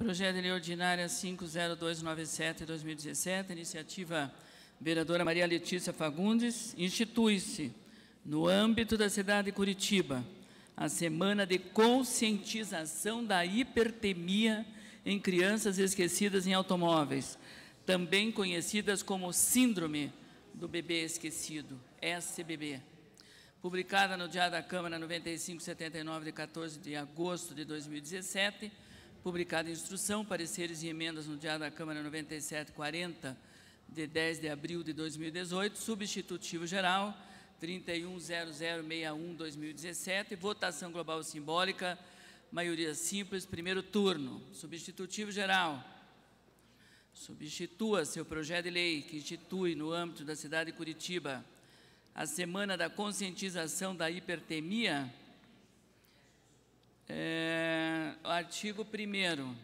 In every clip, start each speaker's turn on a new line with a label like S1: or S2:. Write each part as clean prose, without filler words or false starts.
S1: Projeto de Lei Ordinária 50297/2017, iniciativa vereadora Maria Letícia Fagundes, institui-se, no âmbito da cidade de Curitiba, a Semana de Conscientização da Hipertemia em Crianças Esquecidas em Automóveis, também conhecidas como Síndrome do Bebê Esquecido, SBB. Publicada no Diário da Câmara 9579, de 14 de agosto de 2017, publicada em instrução, pareceres e emendas no Diário da Câmara 9740, de 10 de abril de 2018, substitutivo geral 310061/2017, votação global simbólica, maioria simples, primeiro turno. Substitutivo geral. Substitua seu projeto de lei que institui, no âmbito da cidade de Curitiba, a Semana da Conscientização da Hipertemia. Artigo 1º.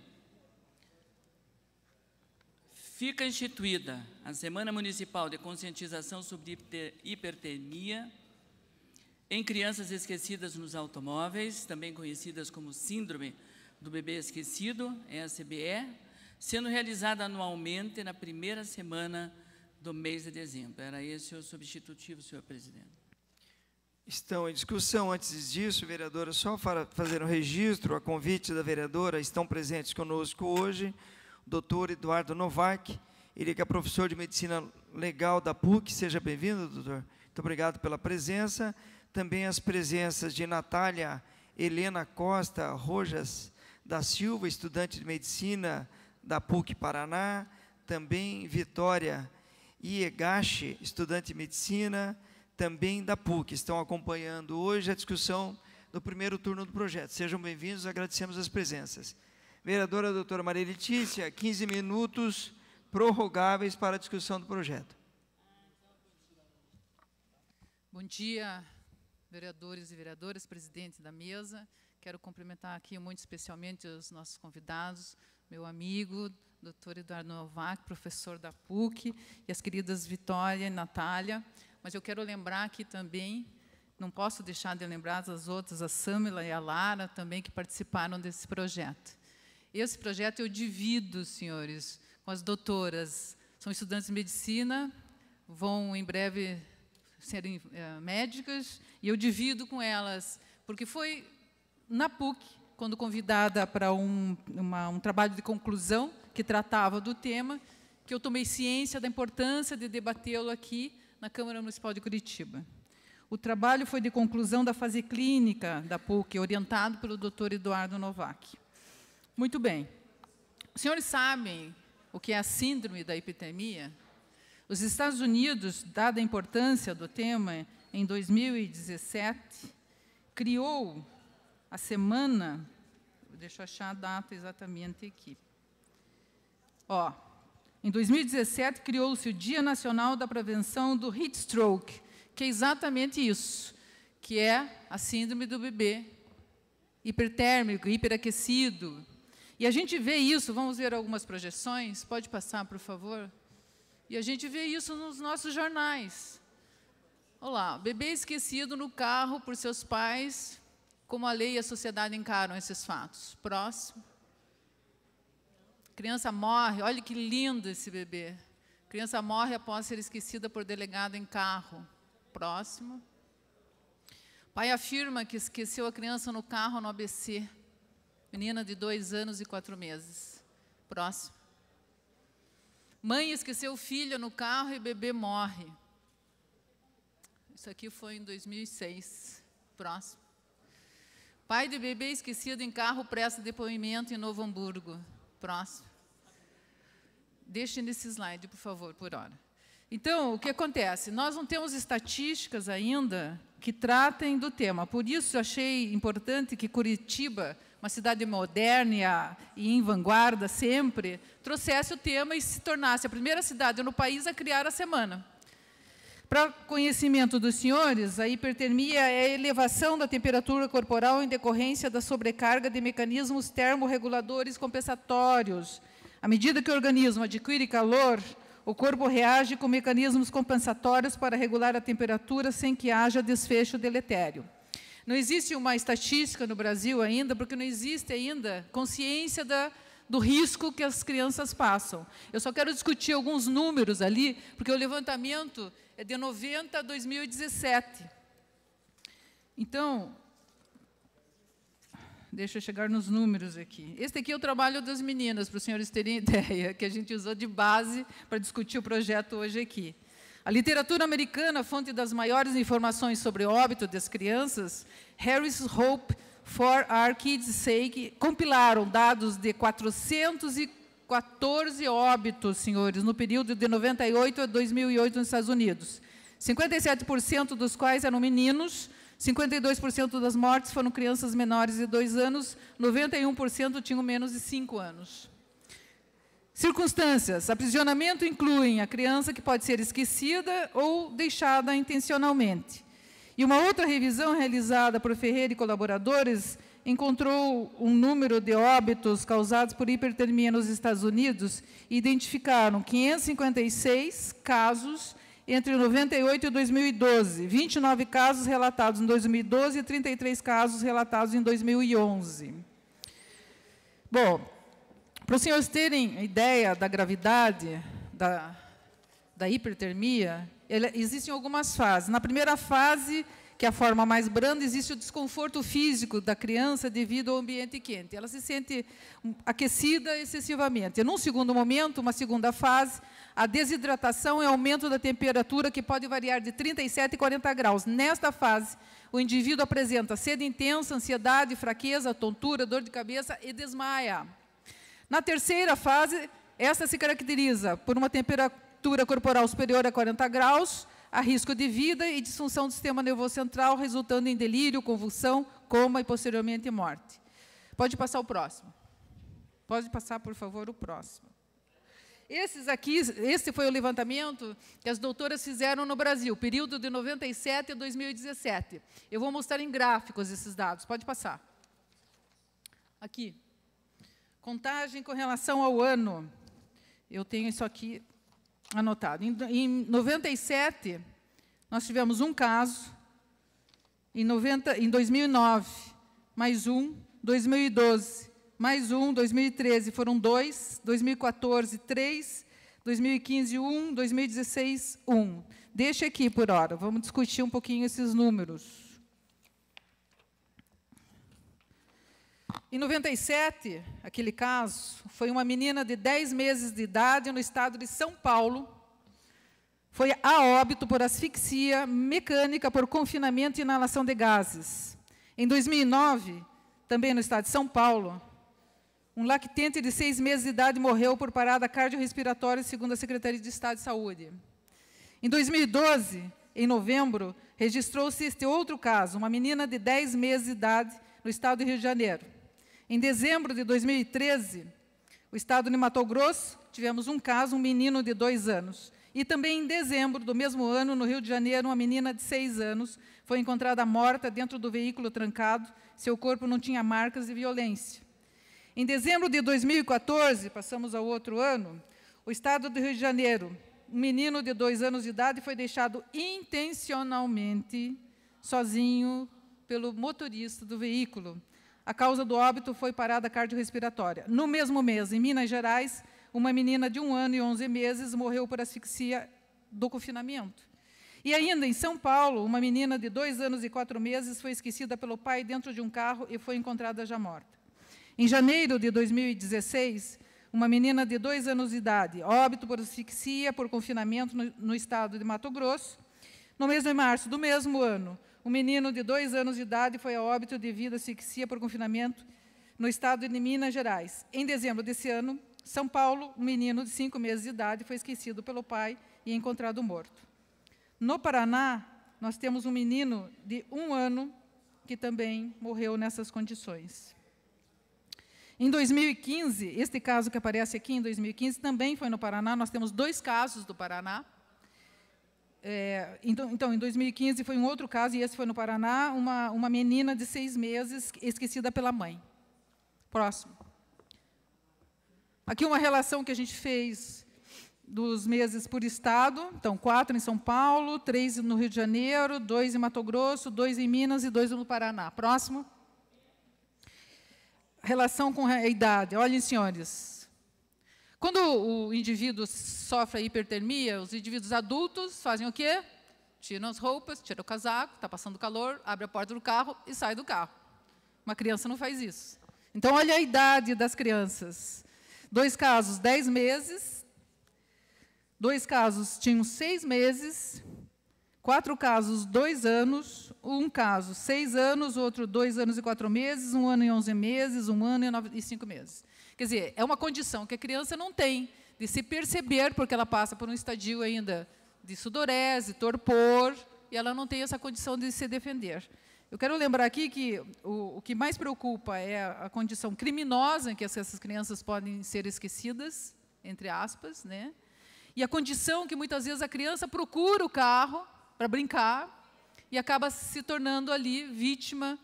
S1: Fica instituída a Semana Municipal de Conscientização sobre Hipertemia em Crianças Esquecidas nos Automóveis, também conhecidas como Síndrome do Bebê Esquecido, SBE, sendo realizada anualmente na primeira semana do mês de dezembro. Era esse o substitutivo, senhor presidente.
S2: Estão em discussão. Antes disso, vereadora, só para fazer um registro, a convite da vereadora, estão presentes conosco hoje o doutor Eduardo Novak, ele que é professor de Medicina Legal da PUC. Seja bem-vindo, doutor. Muito obrigado pela presença. Também as presenças de Natália Helena Costa Rojas da Silva, estudante de Medicina da PUC Paraná, também Vitória Iegashi, estudante de Medicina, também da PUC, estão acompanhando hoje a discussão do primeiro turno do projeto. Sejam bem-vindos, agradecemos as presenças. Vereadora doutora Maria Letícia, 15 minutos prorrogáveis para a discussão do projeto.
S3: Bom dia, vereadores e vereadoras, presidente da mesa. Quero cumprimentar aqui muito especialmente os nossos convidados, meu amigo, doutor Eduardo Novak, professor da PUC, e as queridas Vitória e Natália. Mas eu quero lembrar aqui também, não posso deixar de lembrar as outras, a Samila e a Lara, também, que participaram desse projeto. Esse projeto eu divido, senhores, com as doutoras. São estudantes de medicina, vão em breve serem médicas, e eu divido com elas, porque foi na PUC, quando convidada para um trabalho de conclusão que tratava do tema, que eu tomei ciência da importância de debatê-lo aqui na Câmara Municipal de Curitiba. O trabalho foi de conclusão da fase clínica da PUC, orientado pelo doutor Eduardo Novak. Muito bem. Os senhores sabem o que é a síndrome da hipertemia? Os Estados Unidos, dada a importância do tema, em 2017, criou a semana, deixa eu achar a data exatamente aqui. Em 2017, criou-se o Dia Nacional da Prevenção do Heat Stroke, que é exatamente isso, que é a síndrome do bebê hipertérmico, hiperaquecido. E a gente vê isso, vamos ver algumas projeções, pode passar, por favor? E a gente vê isso nos nossos jornais. Olha lá, bebê esquecido no carro por seus pais, como a lei e a sociedade encaram esses fatos. Próximo. Criança morre, olha que lindo esse bebê. Criança morre após ser esquecida por delegado em carro. Próximo. Pai afirma que esqueceu a criança no carro no ABC. Menina de 2 anos e 4 meses. Próximo. Mãe esqueceu filha no carro e bebê morre. Isso aqui foi em 2006. Próximo. Pai de bebê esquecido em carro presta depoimento em Novo Hamburgo. Próximo. Deixe nesse slide, por favor, por hora. Então, o que acontece? Nós não temos estatísticas ainda que tratem do tema. Por isso, eu achei importante que Curitiba, uma cidade moderna e em vanguarda sempre, trouxesse o tema e se tornasse a primeira cidade no país a criar a semana. Para conhecimento dos senhores, a hipertermia é a elevação da temperatura corporal em decorrência da sobrecarga de mecanismos termorreguladores compensatórios. À medida que o organismo adquire calor, o corpo reage com mecanismos compensatórios para regular a temperatura sem que haja desfecho deletério. Não existe uma estatística no Brasil ainda, porque não existe ainda consciência do risco que as crianças passam. Eu só quero discutir alguns números ali, porque o levantamento é de 90 a 2017. Então, deixa eu chegar nos números aqui. Este aqui é o trabalho das meninas, para os senhores terem ideia, que a gente usou de base para discutir o projeto hoje aqui. A literatura americana, fonte das maiores informações sobre o óbito das crianças, Harris Hope for Our Kids' Sake, compilaram dados de 414 óbitos, senhores, no período de 98 a 2008 nos Estados Unidos. 57% dos quais eram meninos, 52% das mortes foram crianças menores de 2 anos, 91% tinham menos de 5 anos. Circunstâncias. Aprisionamento incluem a criança que pode ser esquecida ou deixada intencionalmente. E uma outra revisão realizada por Ferreira e colaboradores encontrou um número de óbitos causados por hipertermia nos Estados Unidos e identificaram 556 casos entre 98 e 2012, 29 casos relatados em 2012 e 33 casos relatados em 2011. Bom, para os senhores terem ideia da gravidade da hipertermia, existem algumas fases. Na primeira fase, que é a forma mais branda, existe o desconforto físico da criança devido ao ambiente quente. Ela se sente aquecida excessivamente. E, num segundo momento, uma segunda fase, a desidratação e aumento da temperatura, que pode variar de 37 a 40 graus. Nesta fase, o indivíduo apresenta sede intensa, ansiedade, fraqueza, tontura, dor de cabeça e desmaia. Na terceira fase, esta se caracteriza por uma temperatura corporal superior a 40 graus, a risco de vida e disfunção do sistema nervoso central, resultando em delírio, convulsão, coma e, posteriormente, morte. Pode passar o próximo. Pode passar, por favor, o próximo. Esse foi o levantamento que as doutoras fizeram no Brasil, período de 97 a 2017. Eu vou mostrar em gráficos esses dados. Pode passar. Aqui. Contagem com relação ao ano. Eu tenho isso aqui anotado. Em 97, nós tivemos um caso. Em 2009, mais um. 2012, mais um. 2013, foram 2. 2014, 3. 2015, 1. 2016, 1. Deixa aqui por hora. Vamos discutir um pouquinho esses números. Em 97, aquele caso, foi uma menina de 10 meses de idade no estado de São Paulo. Foi a óbito por asfixia mecânica por confinamento e inalação de gases. Em 2009, também no estado de São Paulo, um lactente de 6 meses de idade morreu por parada cardiorrespiratória, segundo a Secretaria de Estado de Saúde. Em 2012, em novembro, registrou-se este outro caso, uma menina de 10 meses de idade no estado do Rio de Janeiro. Em dezembro de 2013, o estado de Mato Grosso, tivemos um caso, um menino de 2 anos. E também em dezembro do mesmo ano, no Rio de Janeiro, uma menina de 6 anos foi encontrada morta dentro do veículo trancado, seu corpo não tinha marcas de violência. Em dezembro de 2014, passamos ao outro ano, o estado do Rio de Janeiro, um menino de 2 anos de idade foi deixado intencionalmente sozinho pelo motorista do veículo. A causa do óbito foi parada cardiorrespiratória. No mesmo mês, em Minas Gerais, uma menina de 1 ano e 11 meses morreu por asfixia do confinamento. E ainda em São Paulo, uma menina de 2 anos e 4 meses foi esquecida pelo pai dentro de um carro e foi encontrada já morta. Em janeiro de 2016, uma menina de 2 anos de idade, óbito por asfixia por confinamento no estado de Mato Grosso. No mês de março do mesmo ano, um menino de 2 anos de idade foi a óbito devido à asfixia por confinamento no estado de Minas Gerais. Em dezembro desse ano, São Paulo, um menino de 5 meses de idade foi esquecido pelo pai e encontrado morto. No Paraná, nós temos um menino de 1 ano que também morreu nessas condições. Em 2015, este caso que aparece aqui em 2015 também foi no Paraná, nós temos 2 casos do Paraná. Então, em 2015 foi um outro caso, e esse foi no Paraná, uma menina de 6 meses esquecida pela mãe. Próximo. Aqui uma relação que a gente fez dos meses por estado. Então, 4 em São Paulo, 3 no Rio de Janeiro, 2 em Mato Grosso, 2 em Minas e 2 no Paraná. Próximo. relação com a idade. Olhem, senhores, quando o indivíduo sofre a hipertermia, os indivíduos adultos fazem o quê? Tiram as roupas, tiram o casaco, está passando calor, abre a porta do carro e sai do carro. Uma criança não faz isso. Então, olha a idade das crianças. 2 casos, 10 meses. 2 casos tinham 6 meses. 4 casos, 2 anos. 1 caso, 6 anos. Outro, 2 anos e 4 meses. 1 ano e 11 meses. 1 ano e 5 meses. Quer dizer, é uma condição que a criança não tem de se perceber, porque ela passa por um estadio ainda de sudorese, torpor, e ela não tem essa condição de se defender. Eu quero lembrar aqui que o que mais preocupa é a condição criminosa em que essas crianças podem ser esquecidas, entre aspas, né? E a condição que muitas vezes a criança procura o carro para brincar e acaba se tornando ali vítima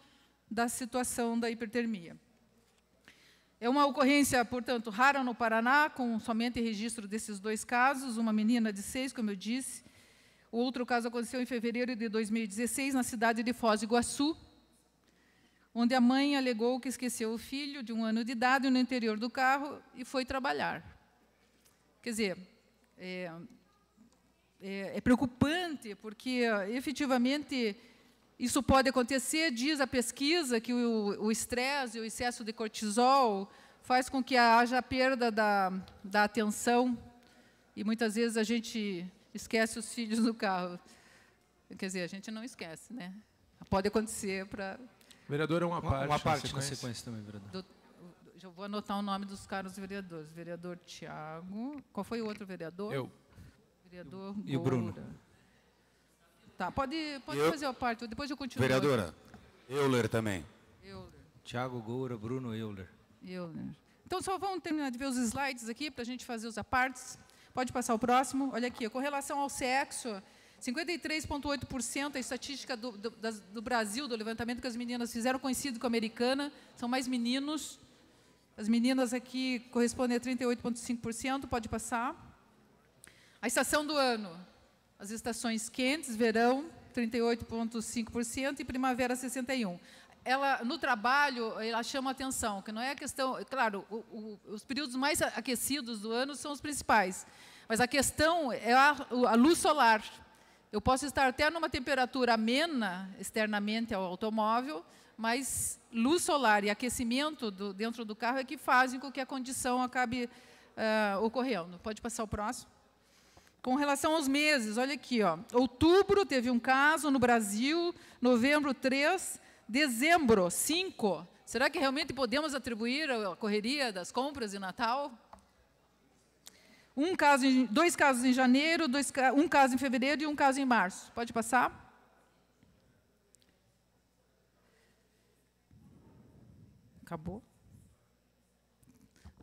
S3: da situação da hipertermia. É uma ocorrência, portanto, rara no Paraná, com somente registro desses 2 casos, uma menina de 6, como eu disse. O outro caso aconteceu em fevereiro de 2016, na cidade de Foz do Iguaçu, onde a mãe alegou que esqueceu o filho de 1 ano de idade no interior do carro e foi trabalhar. Quer dizer, é preocupante, porque, efetivamente, isso pode acontecer. Diz a pesquisa que o estresse e o excesso de cortisol faz com que haja perda da atenção, e muitas vezes a gente esquece os filhos no carro. Quer dizer, a gente não esquece, né? Pode acontecer para...
S4: Vereador, é uma parte
S5: com sequência também, vereador.
S3: Já vou anotar o nome dos caros vereadores. Vereador Tiago. Qual foi o outro vereador?
S4: Eu.
S3: Vereador
S5: E o Bruno.
S3: Tá, pode fazer a parte, depois eu continuo.
S6: Vereadora, Euler também.
S3: Euler.
S5: Tiago Goura, Bruno Euler.
S3: Então, só vamos terminar de ver os slides aqui, para a gente fazer os apartes. Pode passar o próximo. Olha aqui, com relação ao sexo, 53,8% a estatística do Brasil, do levantamento que as meninas fizeram, coincide com a americana, são mais meninos. As meninas aqui correspondem a 38,5%, pode passar. A estação do ano, as estações quentes, verão, 38,5% e primavera, 61%. Ela, no trabalho, ela chama atenção, que não é a questão... Claro, os períodos mais aquecidos do ano são os principais, mas a questão é a luz solar. Eu posso estar até numa temperatura amena, externamente ao automóvel, mas luz solar e aquecimento dentro do carro é que fazem com que a condição acabe ocorrendo. Pode passar o próximo. Com relação aos meses, olha aqui, ó. Outubro teve um caso no Brasil, novembro 3, dezembro 5. Será que realmente podemos atribuir a correria das compras de Natal? 2 casos em janeiro, 1 caso em fevereiro e 1 caso em março. Pode passar? Acabou?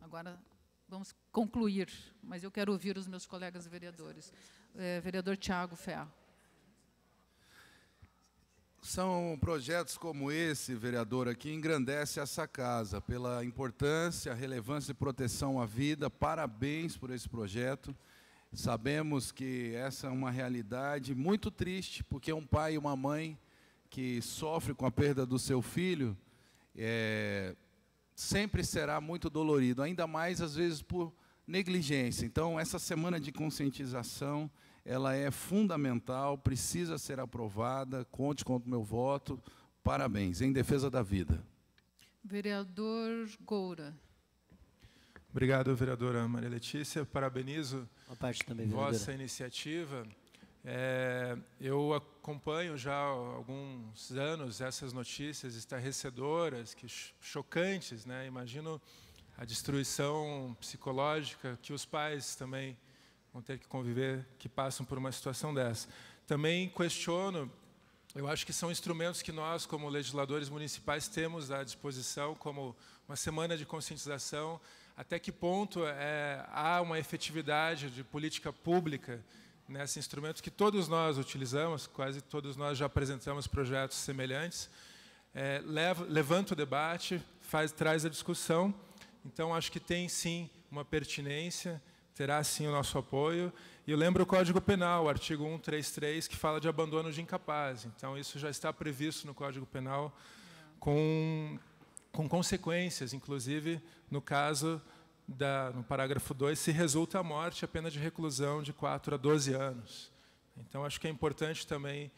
S3: Agora vamos concluir, mas eu quero ouvir os meus colegas vereadores. Vereador Tiago Ferro.
S6: São projetos como esse, vereadora, que engrandece essa casa pela importância, relevância e proteção à vida. Parabéns por esse projeto. Sabemos que essa é uma realidade muito triste, porque um pai e uma mãe que sofre com a perda do seu filho sempre será muito dolorido, ainda mais, às vezes, por negligência. Então, essa semana de conscientização, ela é fundamental, precisa ser aprovada, conte com o meu voto. Parabéns, em defesa da vida.
S3: Vereador Goura.
S4: Obrigado, vereadora Maria Letícia. Parabenizo
S5: também,
S4: vossa iniciativa. Eu acompanho já há alguns anos essas notícias estarrecedoras, chocantes, né? Imagino a destruição psicológica que os pais também vão ter que conviver, que passam por uma situação dessa. Também questiono, eu acho que são instrumentos que nós, como legisladores municipais, temos à disposição, como uma semana de conscientização, até que ponto há uma efetividade de política pública nesse instrumento que todos nós utilizamos, quase todos nós já apresentamos projetos semelhantes, levanta o debate, traz a discussão. Então, acho que tem, sim, uma pertinência, terá, sim, o nosso apoio. E eu lembro o Código Penal, o artigo 133, que fala de abandono de incapaz. Então, isso já está previsto no Código Penal com com consequências, inclusive, no caso, no parágrafo 2, se resulta a morte, a pena de reclusão de 4 a 12 anos. Então, acho que é importante também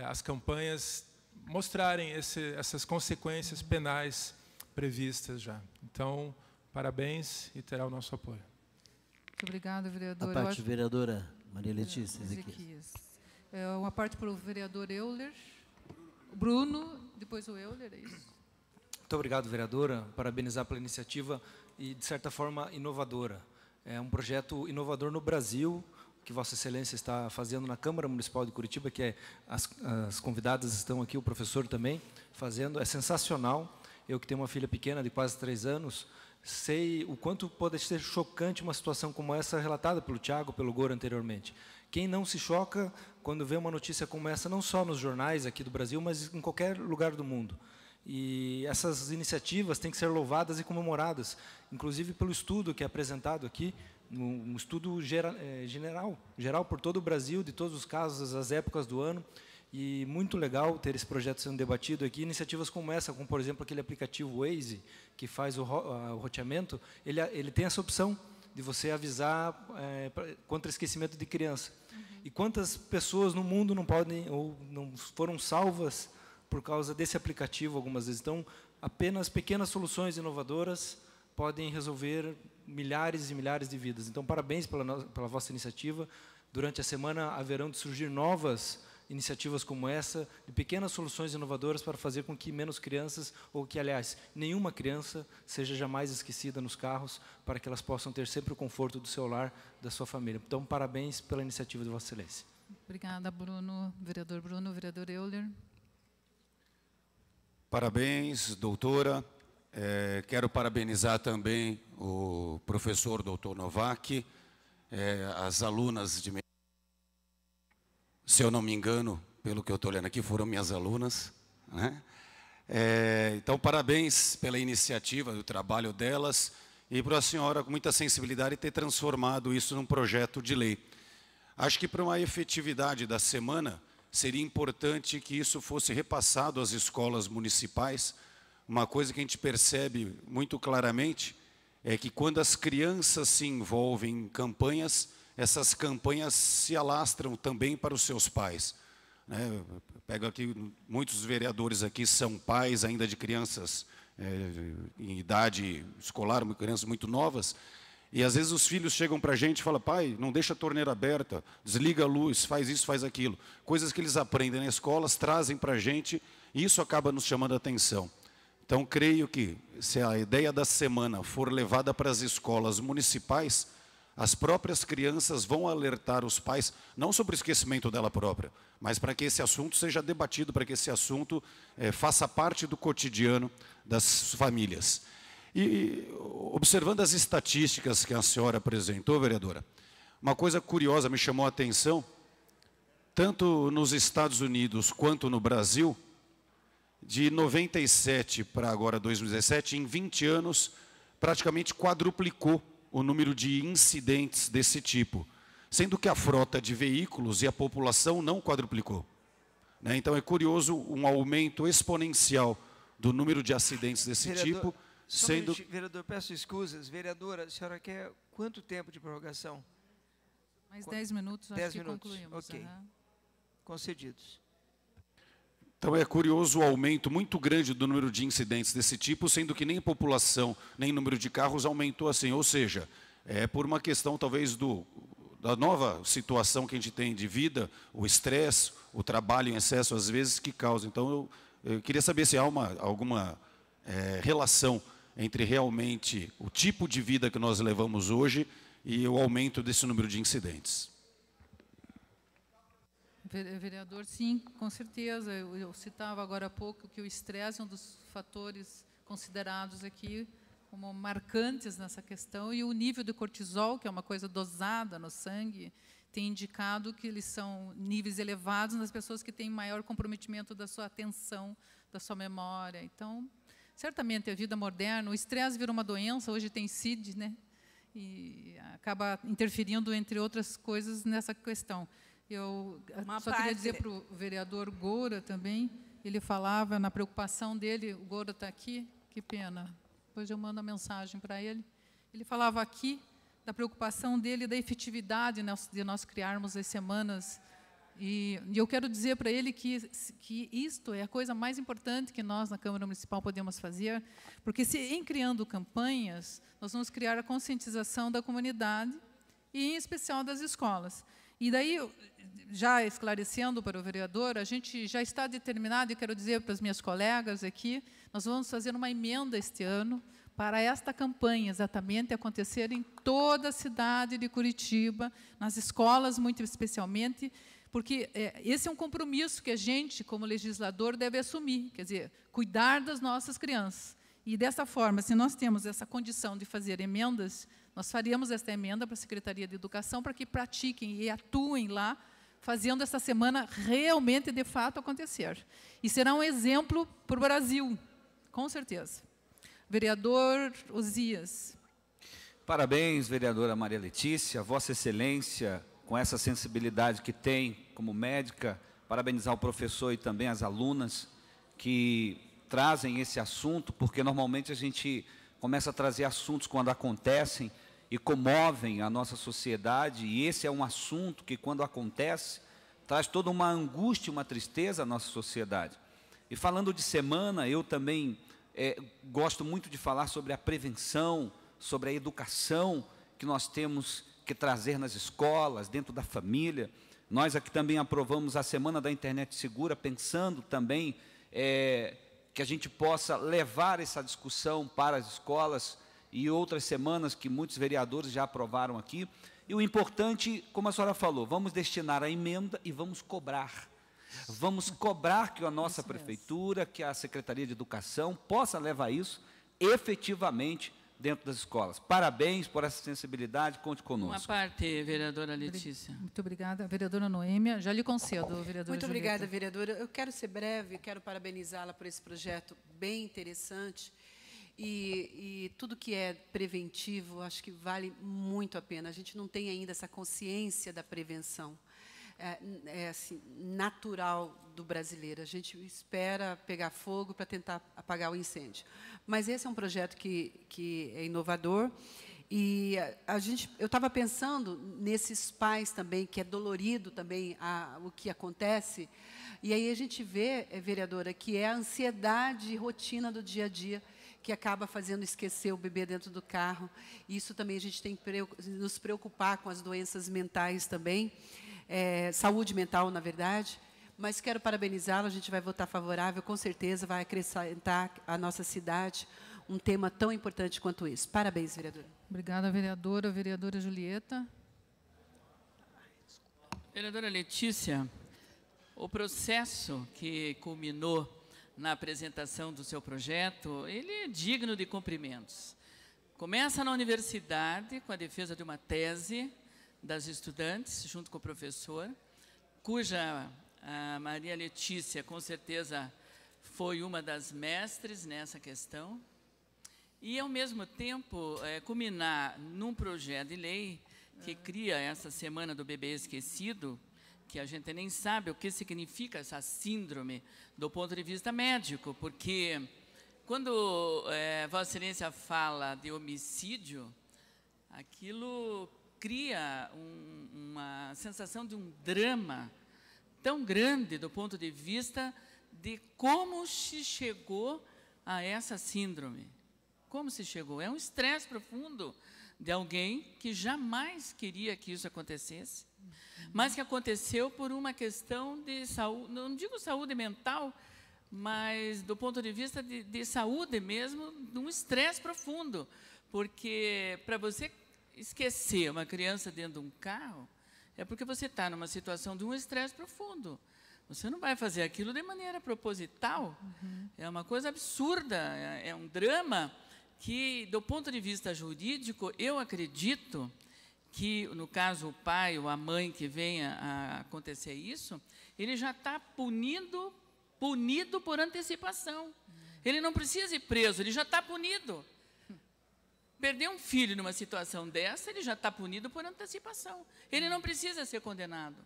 S4: as campanhas mostrarem essas consequências penais previstas já. Então, parabéns e terá o nosso apoio.
S3: Muito obrigada, vereador.
S5: A parte vereadora Maria Letícia Ezequias.
S3: Uma parte para o vereador Euler. Bruno, depois o Euler, é isso?
S5: Muito obrigado, vereadora. Parabenizar pela iniciativa e, de certa forma, inovadora. É um projeto inovador no Brasil, que Vossa Excelência está fazendo na Câmara Municipal de Curitiba, que as convidadas estão aqui, o professor também, fazendo. É sensacional. Eu, que tenho uma filha pequena de quase 3 anos, sei o quanto pode ser chocante uma situação como essa relatada pelo Tiago, pelo Goro anteriormente. Quem não se choca quando vê uma notícia como essa, não só nos jornais aqui do Brasil, mas em qualquer lugar do mundo. E essas iniciativas têm que ser louvadas e comemoradas, inclusive pelo estudo que é apresentado aqui, um estudo geral por todo o Brasil, de todos os casos, das épocas do ano. E muito legal ter esse projeto sendo debatido aqui. Iniciativas como essa, como, por exemplo, aquele aplicativo Waze, que faz o roteamento, ele tem essa opção de você avisar contra esquecimento de criança. E quantas pessoas no mundo não podem, ou não foram salvas por causa desse aplicativo algumas vezes. Então, apenas pequenas soluções inovadoras podem resolver milhares e milhares de vidas. Então, parabéns pela vossa iniciativa. Durante a semana haverão de surgir novas iniciativas como essa, de pequenas soluções inovadoras para fazer com que menos crianças, ou que, aliás, nenhuma criança seja jamais esquecida nos carros, para que elas possam ter sempre o conforto do seu lar, da sua família. Então, parabéns pela iniciativa de Vossa Excelência.
S3: Obrigada, Bruno. Vereador Euler.
S7: Parabéns, doutora. Quero parabenizar também o professor doutor Novak, as alunas de... Se eu não me engano, pelo que eu estou olhando aqui, foram minhas alunas, né? Então, parabéns pela iniciativa, do trabalho delas, e para a senhora, com muita sensibilidade, ter transformado isso num projeto de lei. Acho que para uma efetividade da semana, seria importante que isso fosse repassado às escolas municipais. Uma coisa que a gente percebe muito claramente é que quando as crianças se envolvem em campanhas, essas campanhas se alastram também para os seus pais, né? Pego aqui, muitos vereadores aqui são pais ainda de crianças em idade escolar, crianças muito novas, e às vezes os filhos chegam para a gente e falam: pai, não deixa a torneira aberta, desliga a luz, faz isso, faz aquilo. Coisas que eles aprendem nas escolas, trazem para a gente, e isso acaba nos chamando a atenção. Então, creio que, se a ideia da semana for levada para as escolas municipais, as próprias crianças vão alertar os pais, não sobre o esquecimento dela própria, mas para que esse assunto seja debatido, para que esse assunto faça parte do cotidiano das famílias. E, observando as estatísticas que a senhora apresentou, vereadora, uma coisa curiosa me chamou a atenção, tanto nos Estados Unidos quanto no Brasil, de 97 para agora 2017, em 20 anos, praticamente quadruplicou o número de incidentes desse tipo, sendo que a frota de veículos e a população não quadruplicou, né? Então, é curioso um aumento exponencial do número de acidentes desse tipo, sendo...
S2: Vereador, peço escusas. Vereadora, a senhora quer quanto tempo de prorrogação?
S3: Mais 10 minutos, acho
S2: 10
S3: que
S2: minutos.
S3: concluímos.
S2: Ok. Concedidos.
S7: Então, é curioso o aumento muito grande do número de incidentes desse tipo, sendo que nem população, nem número de carros aumentou assim. Ou seja, é por uma questão, talvez, da nova situação que a gente tem de vida, o estresse, o trabalho em excesso, às vezes, que causa. Então, eu queria saber se há alguma relação entre realmente o tipo de vida que nós levamos hoje e o aumento desse número de incidentes.
S3: Vereador, sim, com certeza. Eu citava agora há pouco que o estresse é um dos fatores considerados aqui como marcantes nessa questão, e o nível de cortisol, que é uma coisa dosada no sangue, tem indicado que eles são níveis elevados nas pessoas que têm maior comprometimento da sua atenção, da sua memória. Então, certamente, a vida moderna, o estresse virou uma doença, hoje tem CID, né? E acaba interferindo, entre outras coisas, nessa questão. Eu só queria dizer para o vereador Goura também, ele falava na preocupação dele, o Goura está aqui, que pena. Depois eu mando a mensagem para ele. Ele falava aqui da preocupação dele, da efetividade de nós criarmos as semanas. E eu quero dizer para ele que isto é a coisa mais importante que nós, na Câmara Municipal, podemos fazer, porque em criando campanhas, nós vamos criar a conscientização da comunidade, e em especial das escolas. E daí, já esclarecendo para o vereador, a gente já está determinado, e quero dizer para as minhas colegas aqui, nós vamos fazer uma emenda este ano para esta campanha exatamente acontecer em toda a cidade de Curitiba, nas escolas muito especialmente, porque esse é um compromisso que a gente, como legislador, deve assumir, quer dizer, cuidar das nossas crianças. E, dessa forma, se nós temos essa condição de fazer emendas, nós faríamos esta emenda para a Secretaria de Educação para que pratiquem e atuem lá, fazendo essa semana realmente, de fato, acontecer. E será um exemplo para o Brasil, com certeza. Vereador Osias.
S8: Parabéns, vereadora Maria Letícia, Vossa Excelência, com essa sensibilidade que tem como médica, parabenizar o professor e também as alunas que trazem esse assunto, porque normalmente a gente começa a trazer assuntos quando acontecem e comovem a nossa sociedade, e esse é um assunto que, quando acontece, traz toda uma angústia, uma tristeza à nossa sociedade. E falando de semana, eu também gosto muito de falar sobre a prevenção, sobre a educação que nós temos que trazer nas escolas, dentro da família. Nós aqui também aprovamos a Semana da Internet Segura, pensando também que a gente possa levar essa discussão para as escolas, e outras semanas que muitos vereadores já aprovaram aqui. E o importante, como a senhora falou, vamos destinar a emenda e vamos cobrar. Vamos cobrar que a nossa prefeitura, que a Secretaria de Educação possa levar isso efetivamente dentro das escolas. Parabéns por essa sensibilidade, conte conosco.
S1: Uma parte, vereadora Letícia.
S3: Muito obrigada. Vereadora Noêmia, já lhe concedo, vereadora
S9: Muito
S3: Julieta.
S9: obrigada, vereadora. Eu quero ser breve, quero parabenizá-la por esse projeto bem interessante. E tudo que é preventivo, acho que vale muito a pena. A gente não tem ainda essa consciência da prevenção. Assim, natural do brasileiro. A gente espera pegar fogo para tentar apagar o incêndio. Mas esse é um projeto que é inovador. E eu estava pensando nesses pais também, que é dolorido também o que acontece. E aí a gente vê, vereadora, que é a ansiedade e rotina do dia a dia que acaba fazendo esquecer o bebê dentro do carro. Isso também a gente tem que nos preocupar com as doenças mentais também. Saúde mental, na verdade, mas quero parabenizá-la, a gente vai votar favorável, com certeza vai acrescentar à nossa cidade um tema tão importante quanto esse. Parabéns, vereadora.
S3: Obrigada, vereadora. Vereadora Julieta.
S1: Vereadora Letícia, o processo que culminou na apresentação do seu projeto, ele é digno de cumprimentos. Começa na universidade, com a defesa de uma tese das estudantes, junto com o professor, cuja a Maria Letícia, com certeza, foi uma das mestres nessa questão, e, ao mesmo tempo, culminar num projeto de lei que cria essa Semana do Bebê Esquecido, que a gente nem sabe o que significa essa síndrome do ponto de vista médico, porque quando Vossa Excelência fala de homicídio, aquilo cria uma sensação de um drama tão grande do ponto de vista de como se chegou a essa síndrome. Como se chegou? É um estresse profundo de alguém que jamais queria que isso acontecesse, mas que aconteceu por uma questão de saúde, não digo saúde mental, mas do ponto de vista de saúde mesmo, de um estresse profundo, porque para você esquecer uma criança dentro de um carro, é porque você está numa situação de um estresse profundo. Você não vai fazer aquilo de maneira proposital. É uma coisa absurda, é um drama que, do ponto de vista jurídico, eu acredito que, no caso, o pai ou a mãe que venha a acontecer isso, ele já está punido por antecipação. Ele não precisa ir preso, ele já está punido. Perder um filho numa situação dessa, ele já está punido por antecipação. Ele não precisa ser condenado,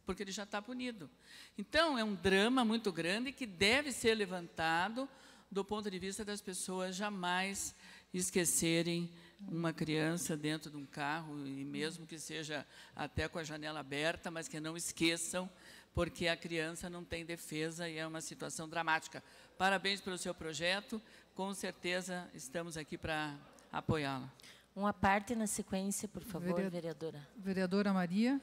S1: porque ele já está punido. Então, é um drama muito grande que deve ser levantado do ponto de vista das pessoas jamais esquecerem uma criança dentro de um carro, e mesmo que seja até com a janela aberta, mas que não esqueçam, porque a criança não tem defesa e é uma situação dramática. Parabéns pelo seu projeto, com certeza estamos aqui para apoiá-lo.
S10: Uma parte na sequência, por favor, vereadora.
S3: Vereadora Maria.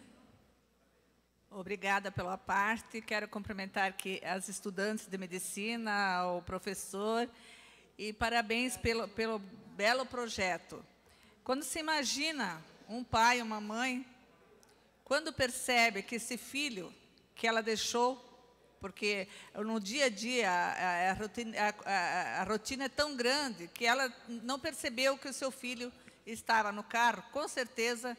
S11: Obrigada pela parte. Quero cumprimentar aqui as estudantes de medicina, o professor, e parabéns pelo belo projeto. Quando se imagina um pai, uma mãe, quando percebe que esse filho que ela deixou, porque no dia a dia a rotina é tão grande que ela não percebeu que o seu filho estava no carro, com certeza,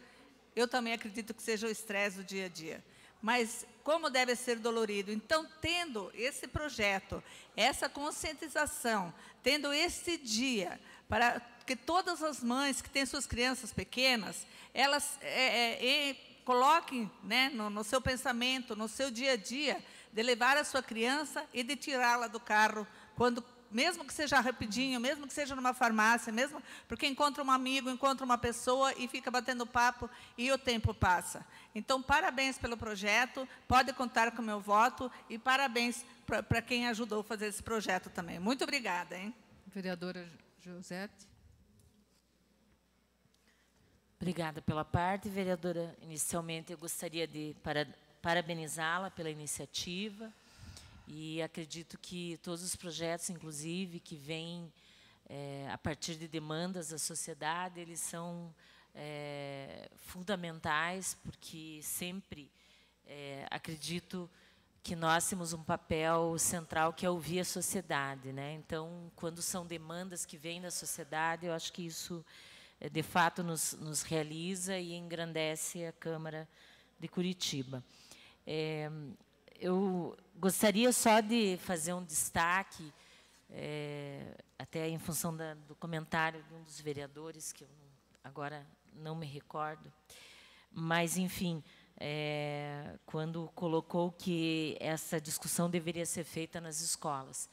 S11: eu também acredito que seja o estresse do dia a dia. Mas como deve ser dolorido. Então, tendo esse projeto, essa conscientização, tendo esse dia, para que todas as mães que têm suas crianças pequenas, elas coloquem, né, no seu pensamento, no seu dia a dia, de levar a sua criança e de tirá-la do carro, mesmo que seja rapidinho, mesmo que seja numa farmácia, mesmo porque encontra um amigo, encontra uma pessoa e fica batendo papo e o tempo passa. Então, parabéns pelo projeto, pode contar com o meu voto e parabéns para quem ajudou a fazer esse projeto também. Muito obrigada, hein?
S3: Vereadora Josete.
S10: Obrigada pela parte, vereadora. Inicialmente, eu gostaria de parabenizá-la pela iniciativa. E acredito que todos os projetos, inclusive, que vêm a partir de demandas da sociedade, eles são fundamentais, porque sempre acredito que nós temos um papel central, que é ouvir a sociedade, né? Então, quando são demandas que vêm da sociedade, eu acho que isso, de fato, nos realiza e engrandece a Câmara de Curitiba. Eu gostaria só de fazer um destaque, até em função do comentário de um dos vereadores, que eu agora não me recordo, mas, enfim, quando colocou que essa discussão deveria ser feita nas escolas.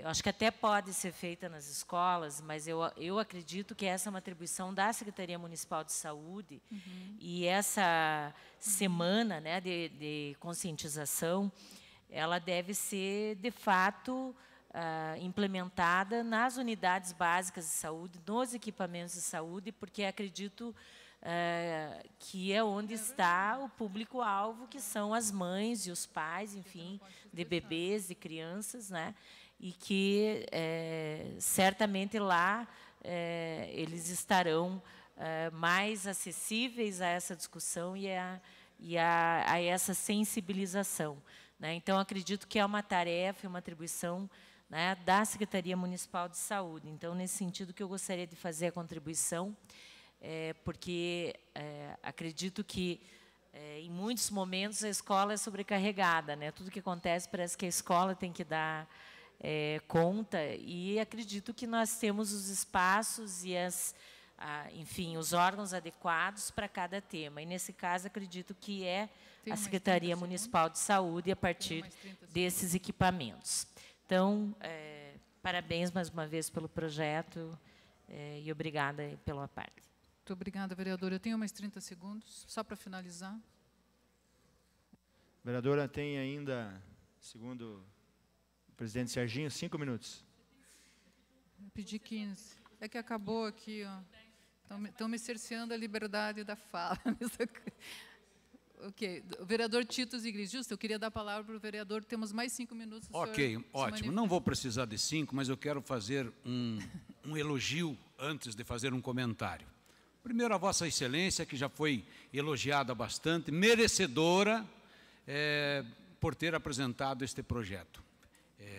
S10: Eu acho que até pode ser feita nas escolas, mas eu acredito que essa é uma atribuição da Secretaria Municipal de Saúde, e essa semana, né, de conscientização, ela deve ser, de fato, implementada nas unidades básicas de saúde, nos equipamentos de saúde, porque acredito que é onde está o público-alvo, que são as mães e os pais, enfim, de bebês e crianças, né? E que certamente lá eles estarão mais acessíveis a essa discussão e a essa sensibilização, né? Então, acredito que é uma tarefa, uma atribuição, né, da Secretaria Municipal de Saúde. Então, nesse sentido que eu gostaria de fazer a contribuição, porque acredito que em muitos momentos a escola é sobrecarregada, né? Tudo que acontece parece que a escola tem que dar conta, e acredito que nós temos os espaços e enfim, os órgãos adequados para cada tema. E, nesse caso, acredito que é a Secretaria Municipal de Saúde, a partir desses equipamentos. Então, parabéns mais uma vez pelo projeto e obrigada pela parte.
S3: Muito obrigada, vereadora. Eu tenho mais 30 segundos, só para finalizar.
S12: Vereadora, tem ainda, segundo o presidente Serginho, 5 minutos.
S3: Eu pedi 15. É que acabou aqui, ó. Estão me cerceando a liberdade da fala. Ok. O vereador Tito Zigris. Justo, eu queria dar a palavra para o vereador. Temos mais 5 minutos.
S13: Ok, ótimo. Não vou precisar de 5, mas eu quero fazer um elogio antes de fazer um comentário. Primeiro, a Vossa Excelência, que já foi elogiada bastante, merecedora por ter apresentado este projeto.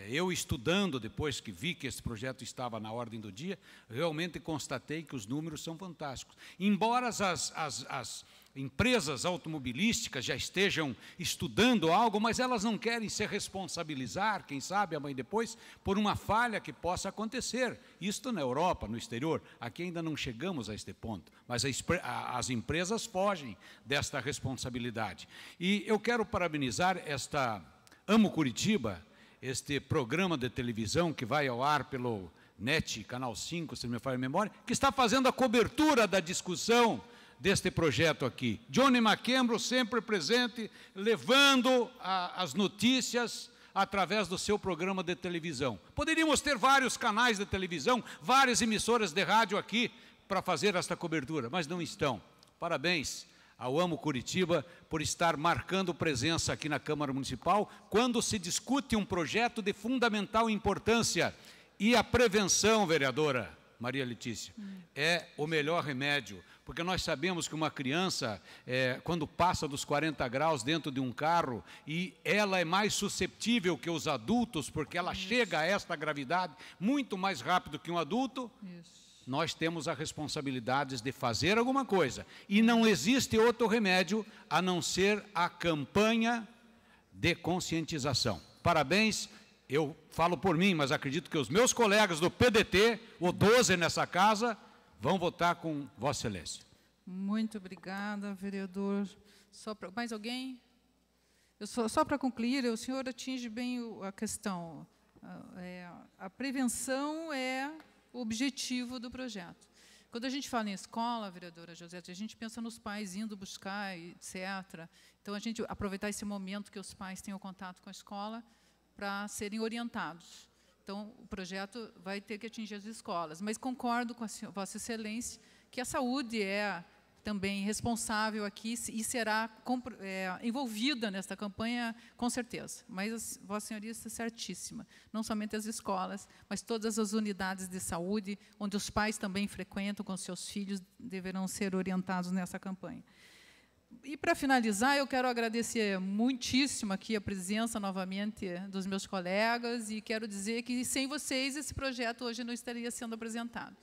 S13: Eu, estudando, depois que vi que esse projeto estava na ordem do dia, realmente constatei que os números são fantásticos. Embora as empresas automobilísticas já estejam estudando algo, mas elas não querem se responsabilizar, quem sabe amanhã depois, por uma falha que possa acontecer. Isto na Europa, no exterior, aqui ainda não chegamos a este ponto, mas as empresas fogem desta responsabilidade. E eu quero parabenizar esta Amo Curitiba, este programa de televisão que vai ao ar pelo NET, Canal 5, se não me falha a memória, que está fazendo a cobertura da discussão deste projeto aqui. Johnny McEnroe sempre presente, levando as notícias através do seu programa de televisão. Poderíamos ter vários canais de televisão, várias emissoras de rádio aqui para fazer esta cobertura, mas não estão. Parabéns ao Amo Curitiba por estar marcando presença aqui na Câmara Municipal quando se discute um projeto de fundamental importância. E a prevenção, vereadora Maria Letícia, é o melhor remédio, porque nós sabemos que uma criança, quando passa dos 40 graus dentro de um carro, e ela é mais susceptível que os adultos, porque ela chega a esta gravidade muito mais rápido que um adulto, nós temos a responsabilidade de fazer alguma coisa. E não existe outro remédio a não ser a campanha de conscientização. Parabéns. Eu falo por mim, mas acredito que os meus colegas do PDT, o 12 nessa casa, vão votar com Vossa Excelência.
S3: Muito obrigada, vereador. Mais alguém? Só para concluir, o senhor atinge bem a questão. A prevenção é o objetivo do projeto. Quando a gente fala em escola, vereadora Josete, a gente pensa nos pais indo buscar, etc. Então, a gente aproveitar esse momento que os pais tenham contato com a escola para serem orientados. Então, o projeto vai ter que atingir as escolas. Mas concordo com a Vossa Excelência que a saúde é também responsável aqui e será envolvida nesta campanha, com certeza. Mas Vossa Senhoria está certíssima. Não somente as escolas, mas todas as unidades de saúde, onde os pais também frequentam com seus filhos, deverão ser orientados nessa campanha. E, para finalizar, eu quero agradecer muitíssimo aqui a presença, novamente, dos meus colegas, e quero dizer que, sem vocês, esse projeto hoje não estaria sendo apresentado.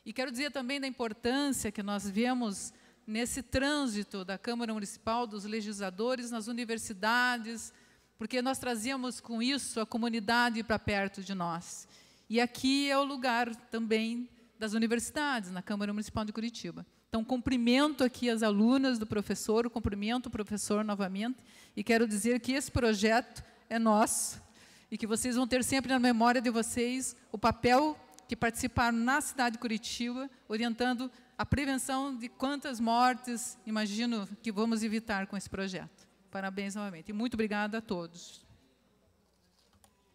S3: E quero dizer também da importância que nós vemos nesse trânsito da Câmara Municipal, dos legisladores nas universidades, porque nós trazíamos com isso a comunidade para perto de nós. E aqui é o lugar também das universidades, na Câmara Municipal de Curitiba. Então, cumprimento aqui as alunas do professor, cumprimento o professor novamente, e quero dizer que esse projeto é nosso, e que vocês vão ter sempre na memória de vocês o papel que participaram na cidade de Curitiba, orientando a prevenção de quantas mortes, imagino, que vamos evitar com esse projeto. Parabéns novamente. E muito obrigada a todos.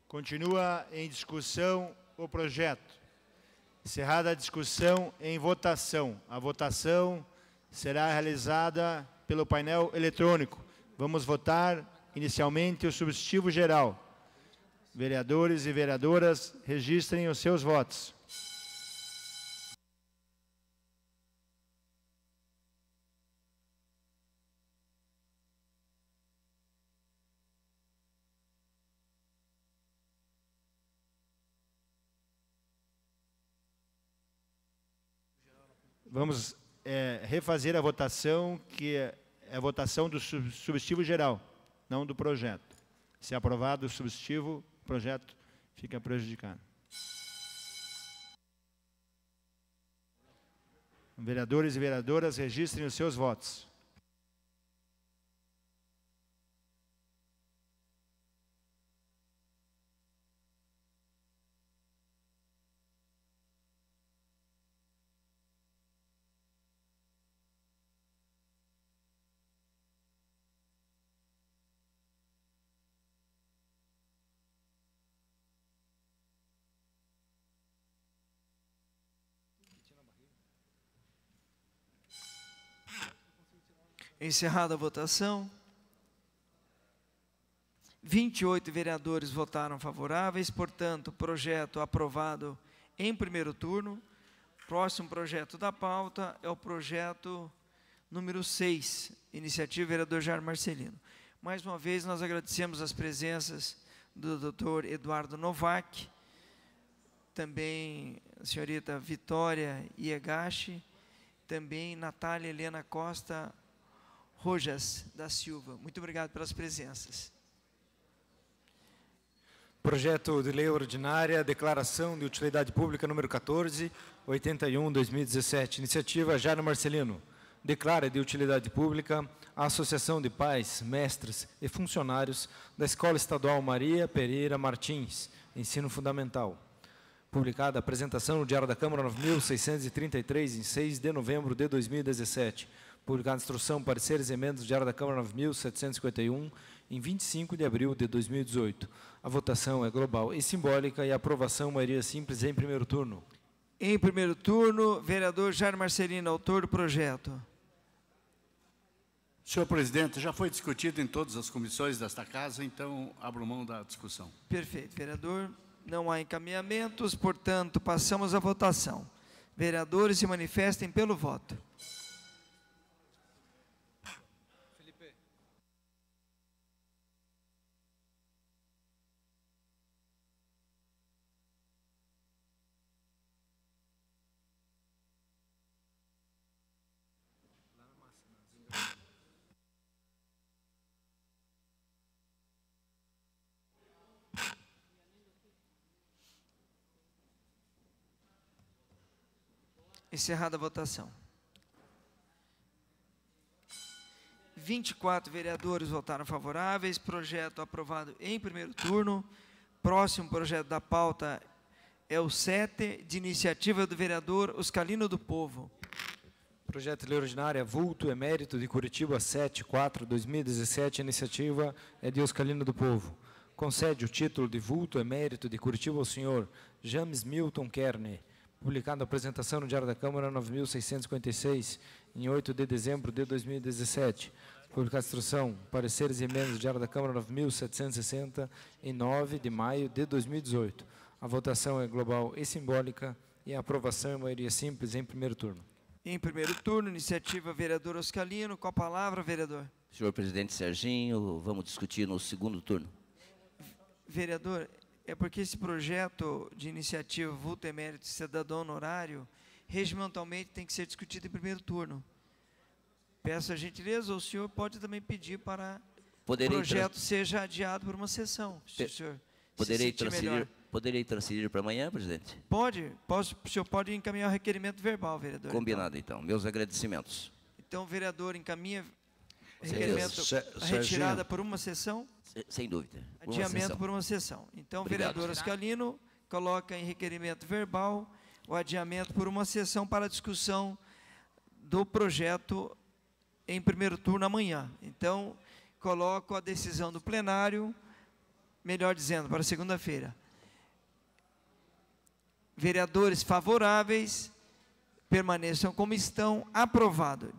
S12: Continua em discussão o projeto. Encerrada a discussão, em votação. A votação será realizada pelo painel eletrônico. Vamos votar inicialmente o substitutivo geral. Vereadores e vereadoras, registrem os seus votos. Vamos refazer a votação, que é a votação do substitutivo geral, não do projeto. Se aprovado o substitutivo, o projeto fica prejudicado. Vereadores e vereadoras, registrem os seus votos.
S2: Encerrada a votação, 28 vereadores votaram favoráveis, portanto, projeto aprovado em primeiro turno. Próximo projeto da pauta é o projeto número 6, iniciativa vereador Jair Marcelino. Mais uma vez, nós agradecemos as presenças do doutor Eduardo Novak, também a senhorita Vitória Iegashi, também Natália Helena Costa Rojas da Silva. Muito obrigado pelas presenças.
S5: Projeto de lei ordinária, declaração de utilidade pública número 14, 81/2017. Iniciativa Jair Marcelino. declara de utilidade pública a Associação de Pais, Mestres e Funcionários da Escola Estadual Maria Pereira Martins, Ensino Fundamental. Publicada a apresentação no Diário da Câmara 9.633, em 6 de novembro de 2017. Publicada a instrução, pareceres e emendas do Diário da Câmara 9.751, em 25 de abril de 2018. A votação é global e simbólica e a aprovação maioria simples em primeiro turno.
S2: Em primeiro turno, vereador Jair Marcelino, autor do projeto.
S14: Senhor presidente, já foi discutido em todas as comissões desta casa, então abro mão da discussão.
S2: Perfeito, vereador. Não há encaminhamentos, portanto, passamos à votação. Vereadores, se manifestem pelo voto. Encerrada a votação. 24 vereadores votaram favoráveis. Projeto aprovado em primeiro turno. Próximo projeto da pauta é o 7, de iniciativa do vereador Oscalino do Povo.
S5: Projeto de lei ordinária, vulto emérito de Curitiba 7/4/2017. A iniciativa é de Oscalino do Povo. Concede o título de vulto emérito de Curitiba ao senhor James Milton Kerne. Publicado a apresentação no Diário da Câmara 9.656, em 8 de dezembro de 2017. Publicada a instrução, pareceres e emendas do Diário da Câmara 9.760, em 9 de maio de 2018. A votação é global e simbólica e a aprovação é maioria simples em primeiro turno.
S2: Em primeiro turno, iniciativa vereador Oscalino. Com a palavra, vereador.
S15: Senhor presidente Serginho, vamos discutir no segundo turno.
S2: Vereador, é porque esse projeto de iniciativa vulto emérito cidadão honorário, regimentalmente tem que ser discutido em primeiro turno. Peço a gentileza, ou o senhor pode também pedir para o projeto seja adiado por uma sessão. Se o senhor
S15: Poderei transferir para amanhã, presidente?
S2: Pode. O senhor pode encaminhar o requerimento verbal, vereador.
S15: Combinado, então. Meus agradecimentos.
S2: Então, o vereador encaminha requerimento retirada por uma sessão?
S15: Sem dúvida.
S2: Adiamento por uma sessão. Então, o vereador Oscalino coloca em requerimento verbal o adiamento por uma sessão para a discussão do projeto em primeiro turno amanhã. Então, coloco a decisão do plenário, melhor dizendo, para segunda-feira. Vereadores favoráveis, permaneçam como estão. Aprovado.